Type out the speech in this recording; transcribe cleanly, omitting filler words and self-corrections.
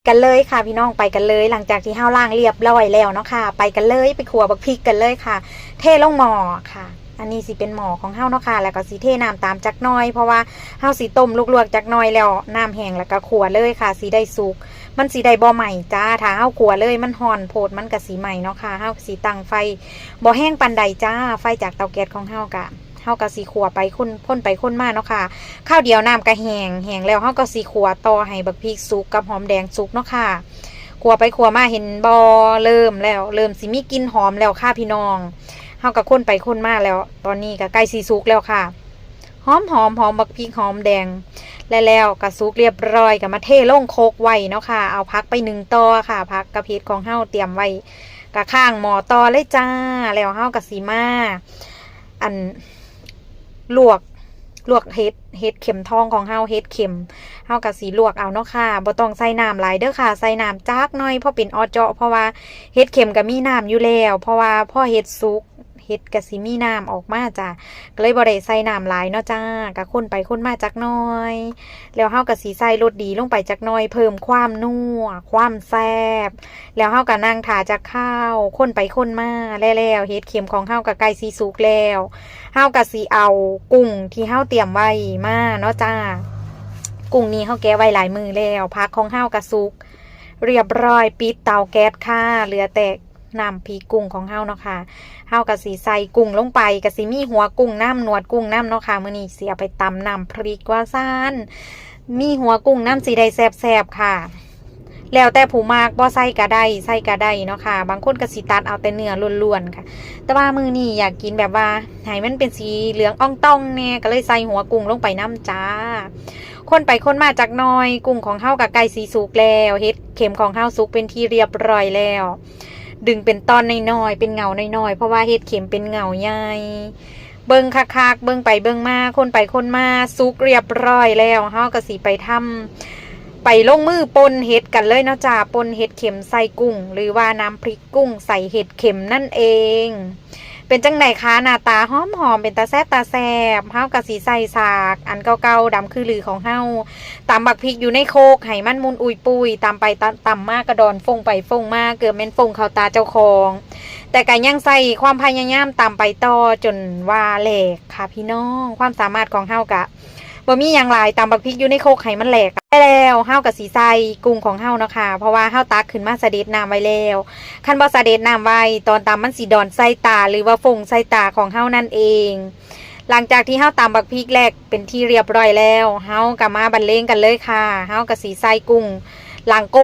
กันเลยค่ะพี่น้องไปกันเลยหลังจากที่ห้าวล่างเรียบร้อยแล้วเนาะค่ะไปกันเลยไปขัวบักพริกกันเลยค่ะเทลงหม้อค่ะอันนี้สิเป็นหม้อของห้าวเนาะค่ะแล้วก็สิเทน้ำตามจักหน่อยเพราะว่าห้าวสิต้มลวกๆจักหน่อยแล้วน้ำแห้งแล้วก็ขัวเลยค่ะสีได้สุกมันสีได้บ่ใหม่จ้าถ้าห้าวขัวเลยมันห่อนโพดมันก็สีใหม่เนาะค่ะห้าวสีตั้งไฟบ่แห้งปานใดจ้าไฟจากเตาแก๊สของห้าวกะเฮาก็สีขัวไปคนไปคนมาเนาะค่ะข้าวเดียวน้ำก็แห้งแล้วเฮาก็สีขัวต่อให้บักพริกสุกกับหอมแดงสุกเนาะค่ะขัวไปขัวมาเห็นบอเริ่มสิมีกลิ่นหอมแล้วค่ะพี่น้องเฮาก็คนไปคนมาแล้วตอนนี้ก็ใกล้สีสุกแล้วค่ะหอมบักพริกหอมแดงแล้วก็สุกเรียบร้อยก็มาเทลงโคกไว้เนาะค่ะเอาพักไป1 ต่อค่ะพักกระเพาะของเฮาเตรียมไว้กะข้างหม้อต่อเลยจ้าแล้วเฮาก็สิมาอันลวกเฮ็ดเข็มทองของเฮาเฮ็ดเข็มเฮากับสีลวกเอาเนาะค่ะบ่ต้องใส่น้ำหลายเด้อค่ะใส่น้ำจักหน่อยเพราะเป็นออเจาะเพราะว่าเฮ็ดเข็มก็มีน้ำอยู่แล้วเพราะว่าพอเฮ็ดสุกเฮ็ดก็สิมีน้ำออกมาจ้ะก็เลยบ่ได้ใส่น้ำหลายเนาะจ้าก็คนไปคนมาจักหน่อยแล้วเฮาก็สิใส่รสดีลงไปจักหน่อยเพิ่มความนัวความแซ่บแล้วเฮาก็นั่งท่าจักข้าวคนไปคนมาแล้วเฮ็ดเข็มของเฮาก็ใกล้สิสุกแล้วเฮาก็สิเอากุ้งที่เฮาเตรียมไว้มาเนาะจ้ากุ้งนี้เฮาแกะไว้หลายมื้อแล้วผักของเฮาก็สุกเรียบร้อยปิดเตาแก๊สค่ะเหลือแต่น้ำพริกกุ้งของเฮาเนาะค่ะเฮาก็สิใส่กุ้งลงไปก็สิมีหัวกุ้งน้ำหนวดกุ้งน้ำเนาะค่ะมื้อนี้สิเอาไปตำน้ำพริกว่าซ่านมีหัวกุ้งน้ำสิได้แซ่บๆค่ะแล้วแต่ผู้มากบ่ใส่ก็ได้ใส่ก็ได้เนาะค่ะบางคนก็สิตัดเอาแต่เนื้อล้วนๆค่ะแต่ว่ามื้อนี้อยากกินแบบว่าให้มันเป็นสีเหลืองอ่องต้องแน่ก็เลยใส่หัวกุ้งลงไปน้ำจ้าคนไปคนมาจากน้อยกุ้งของเฮากับไก่สีสุกแล้วเฮ็ดเข็มของเฮาสุกเป็นที่เรียบร้อยแล้วดึงเป็นตอนน้อยๆเป็นเงาน้อยๆเพราะว่าเฮ็ดเข็มเป็นเงาใหญ่เบิ่งคักๆเบิ่งไปเบิ่งมาคนไปคนมาสุกเรียบร้อยแล้วเฮาก็สิไปทำไปลงมือปนเห็ดกันเลยนะจ๊ะปนเห็ดเข็มใส่กุ้งหรือว่าน้ำพริกกุ้งใส่เห็ดเข็มนั่นเองเป็นจังไหนคะหน้าตาหอมเป็นตาแซ่บเฮากะสีใส่สากอันเก่าๆดำคือลือของเฮาตำบักพริกอยู่ในโคกไห้มันมุนอุยปุยตำไปตำมากระดอนฟงไปฟงมาเกือบเม็นฟงเข้าตาเจ้าของแต่ก็ยังใส่ความพยายามตำไปต่อจนว่าแหลกค่ะพี่น้องความสามารถของเฮากะบ่มีอย่างไรตำบักพริกอยู่ในโคกไห้มันแหลกได้แล้วเฮากับสีใส่กุ้งของเฮาเนาะค่ะเพราะว่าเฮาตักขึ้นมาสะเด็ดน้ำไว้แล้วคันบ่สะเด็ดน้ำไว้ตอนตำมันสีดอนใส่ตาหรือว่าฟงใส่ตาของเฮานั่นเองหลังจากที่เฮาตำบักพริกแรกเป็นที่เรียบร้อยแล้วเฮากับมาบรรเลงกันเลยค่ะเฮากับสีใส่กุ้งหลังก